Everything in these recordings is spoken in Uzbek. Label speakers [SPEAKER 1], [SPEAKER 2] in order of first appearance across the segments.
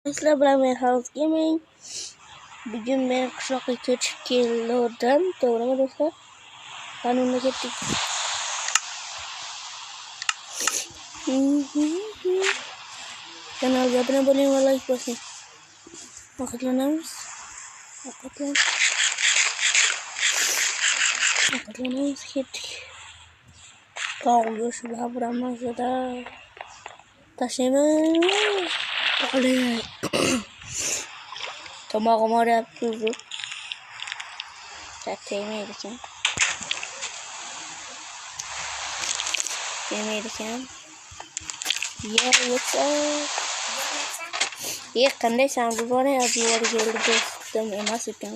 [SPEAKER 1] Sizlar bilan men House Gaming. Bugun men qishloqqa ko'chib keldim, to'g'rimi do'stlar? Qanunda ketdik. Kanalga obuna bo'ling va like bosing. Ovqatlanamiz. Ovqatlanamiz ketdik. Tog' go'shti bilan mazada tashlayman. Olay. Tomog'im og'riyapti. Tegmaydi ekan. What's up? Qandaysan? Bu yuborib keldi do'stim emas ekan.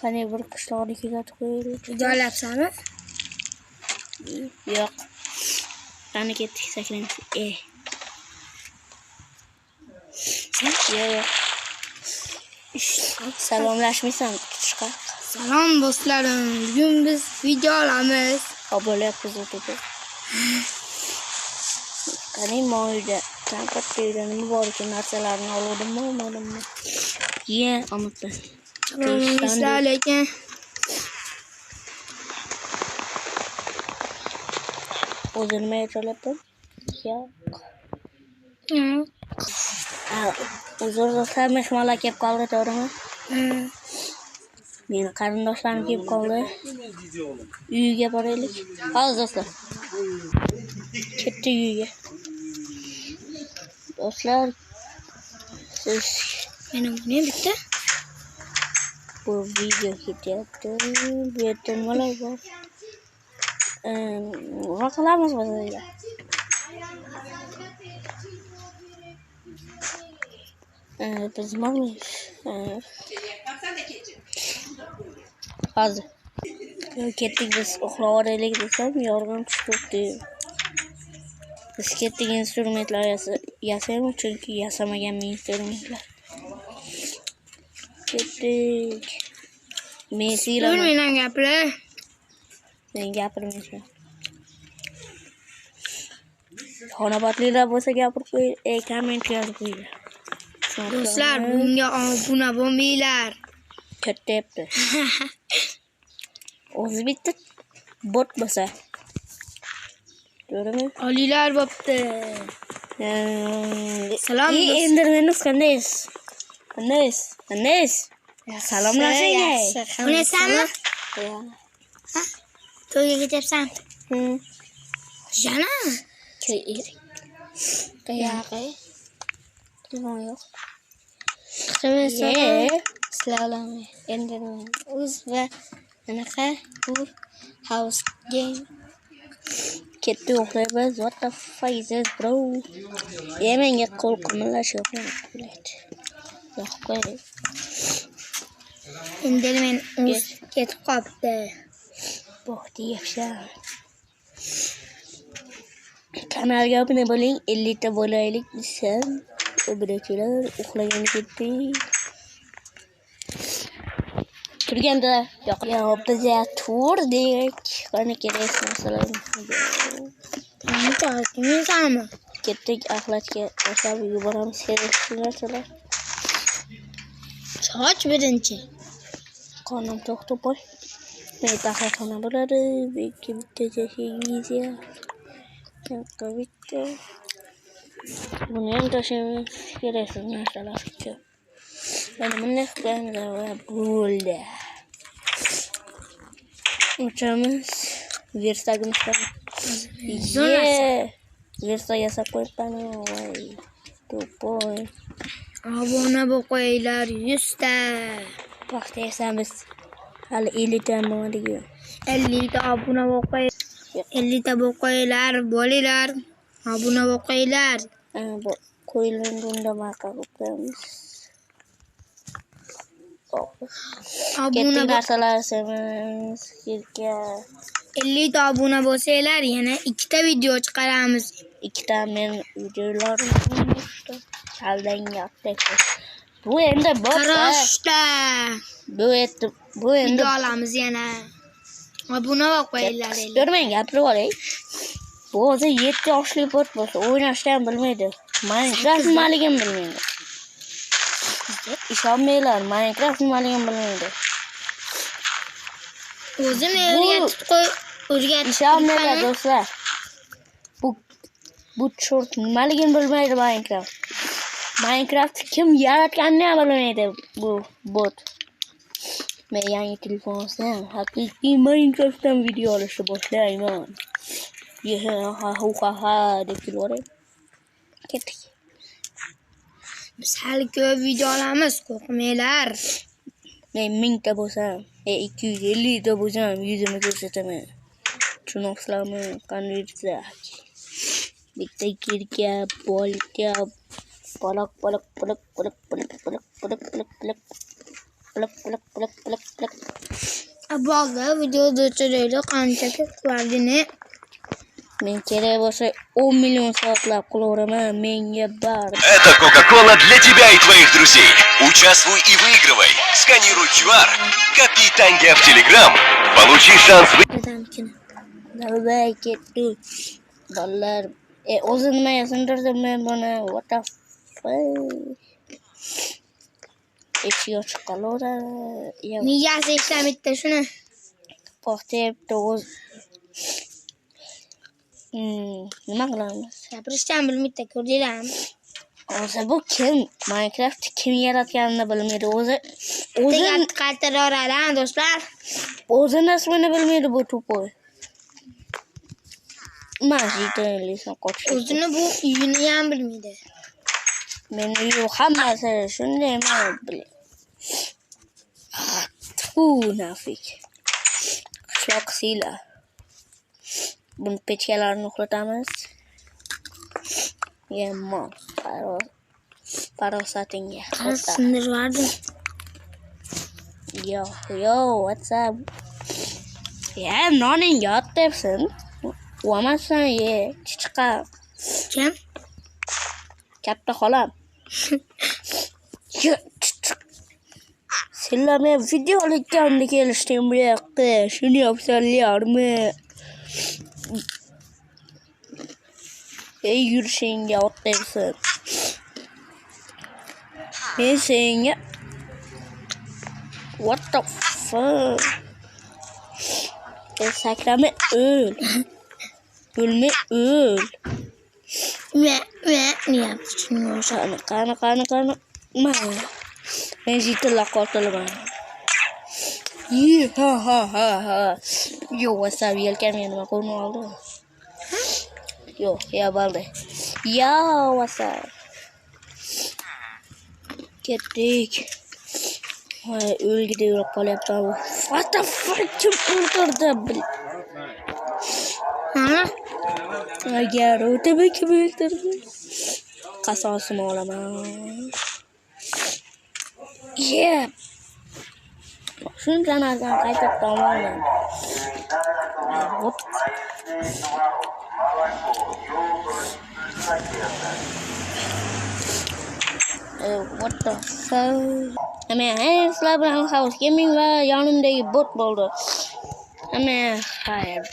[SPEAKER 1] Qani bir qishloqni kuzatib qo'yaylik.
[SPEAKER 2] Joylabsanmi?
[SPEAKER 1] Yo'q. Qani ketdik saklaymiz. Yo'q. Salomlashmaysan tutishqa.
[SPEAKER 2] Salom do'stlarim. Bugun biz video olamiz.
[SPEAKER 1] Bo'lyapmiz o'tida. Qani moyda tanqatda nima bor ekan narsalarni oluvdimmi, olmadimmi? Unutdim.
[SPEAKER 2] Assalomu alaykum.
[SPEAKER 1] O'zini nima aytyapti? Yo'q. Uzr do'stlar, mehmonlar kelib qoldi, to'g'rimi? Meni qarindoshlarim kelib qoldi. Uyiga boraylik. Hozir do'stlar. Ketdik uyiga. Do'stlar, siz
[SPEAKER 2] Meni buni bitta.
[SPEAKER 1] bu video ketyapti. Bu yerda nimalar bor? Nima qilamiz bizlar? Biz nima hozir ketdik, biz uxlab olaylik desam, yorg'in tushdi. Biz ketdik, instrumentlar yasaymiz, chunki yasamaganman instrumentlar. Ketdik. Men siylaman.
[SPEAKER 2] Mendan gapir.
[SPEAKER 1] Men gapirmayman. Xonabatlilar bo'lsa gapirib qo'y, komment yozib qo'yinglar.
[SPEAKER 2] Do'stlar, bunga obuna bo'lmanglar.
[SPEAKER 1] Kattayapti. O'zi bitta bot bo'lsa. To'g'rimi?
[SPEAKER 2] Oliylar bo'pti. Salom.
[SPEAKER 1] Endermenimiz qandaysiz? Qandaysiz? Salomlashing.
[SPEAKER 2] Unasanmi? Ha? To'yga ketyapsan? Jana?
[SPEAKER 1] Qayoqqa? Telefon yo'q.
[SPEAKER 2] Salom.
[SPEAKER 1] Enderman o'z va anaqa bu House Game. Ketdi uxlaymiz. What the fuck is this, bro? Menga qo'l qimirlash yo'qmi? Yo'q qo'y.
[SPEAKER 2] Enderman o'z ketib qopti.
[SPEAKER 1] Bo'xti yaxshi. Kanalga obuna bo'ling, 50 ta bo'laylik desam, obunachilar uxlagan ketdik. Turganda yo'q bizga turdik. Qani kerak narsalarni.
[SPEAKER 2] Nima
[SPEAKER 1] Ketdik axlatga tashlab yuboramiz kerak narsalar.
[SPEAKER 2] Soch birinchi.
[SPEAKER 1] Qonim to'xtab qo'y. Men taxlatxona bo'ladi. Bitta jashigiz. Bitta. Buni ham tashlaymiz kerak narsalar ko'p. Mana bunday qilganlar bo'ldi. O'chamiz. Versagimiz bor. Versa yasab qo'yibman. Voy. To'poy.
[SPEAKER 2] Obuna bo'linglar 100 ta.
[SPEAKER 1] Vaqt yasamiz. Hali 50 ta bo'ladiku.
[SPEAKER 2] 50 ta obuna bo'linglar. 50 ta bo'linglar, bo'linglar. Obuna bo'linglar.
[SPEAKER 1] Bu qo'yilganda maqolamiz.
[SPEAKER 2] Obuna
[SPEAKER 1] narsalarimiz
[SPEAKER 2] 50 ta obuna bo'lsanglar, yana 2 ta video chiqaramiz.
[SPEAKER 1] 2 ta men videolar chaldan gapdik. Bu endi
[SPEAKER 2] Qarashda.
[SPEAKER 1] Bu endi
[SPEAKER 2] video olamiz yana. Obuna bo'linglar.
[SPEAKER 1] Ko'rmang, gapirib olay. Bu o'zi 7 yoshli bot bo'lsa, o'ynashni ham bilmaydi. Minecraft nimaligini bilmaydi. Ishonmanglar, Minecraft nimaligini bilmaydi.
[SPEAKER 2] O'zim o'rgatib
[SPEAKER 1] Ishonmanglar do'stlar. Bu short nimaligini bilmaydi Minecraft. Minecraft kim yaratganini ham bilmaydi bu bot. Men yangi telefon olsam, haqiqiy Minecraftdan video olishni boshlayman. Ha deb kulib ketdik.
[SPEAKER 2] Biz hali ko'p video olamiz, qo'rqmanglar.
[SPEAKER 1] Men 1000 ta bo'lsam, 250 ta bo'lsam, yuzimni ko'rsataman. Tushunasizlarmi? Qanday bitta kirga, bolga, balak.
[SPEAKER 2] Bo'ldi, videoda chiroyli qancha ko'rdingmi?
[SPEAKER 1] Men kerak bo'lsa 10 million soatlab qilaveraman, menga bar.
[SPEAKER 3] Это Coca-Cola для тебя и твоих друзей. Участвуй и выигрывай. Сканируй QR, копи Танге в Telegram, получи шанс
[SPEAKER 1] Navbay ketdi. Bolalar, o'zi nima yasandirdim men buni? What the fuck? Eshik ochiq qolaveradi.
[SPEAKER 2] Miyasi ishlamaydi shuni.
[SPEAKER 1] Portayapti o'zi. Nima qilamiz?
[SPEAKER 2] Gapirishdan bilmaydi, ko'rdinglarmi?
[SPEAKER 1] O'zi bu kim? Minecraft kim yaratganini bilmaydi. O'zi
[SPEAKER 2] qaytaraveradi, do'stlar.
[SPEAKER 1] o'zini ismini bilmaydi bu to'poy. Majidinlisan qochib.
[SPEAKER 2] O'zini bu uyini ham bilmaydi.
[SPEAKER 1] Meni uyi hammasi shunday men bilaman. Fu nafik. Qishloq sila. Buni pechkalarini uxlatamiz. Yemon. Parosatingga.
[SPEAKER 2] Sindirvardi.
[SPEAKER 1] Yo, what's up? Noning yot debsin. O'masan ye, chiqar.
[SPEAKER 2] Kim?
[SPEAKER 1] Katta xolam. Sizlar men video olayotganda kelishdim bu yoqqa. Shuni yapsanlarmi? Yurishingga ot debsin. Men senga What the fuck? Sakrame öl. Ölme öl.
[SPEAKER 2] Ne yaptın?
[SPEAKER 1] Qani. Men jitla qotilaman. Ha. Yo, what's up? Yelkamga nima qo'yib oldi? Yo, bo'ldi. Yo, what's up? Ketdik. O'lgida yurib qolyapman. What the fuck? Kim o'ldirdi?
[SPEAKER 2] Ha?
[SPEAKER 1] Agar o'tib kim o'ldirdi? Qasosini olaman. Shuncha narsani qaytadan oldim. What the fuck? Sizlar bilan house gaming va yonimdagi bot bo'ldi. Hayır.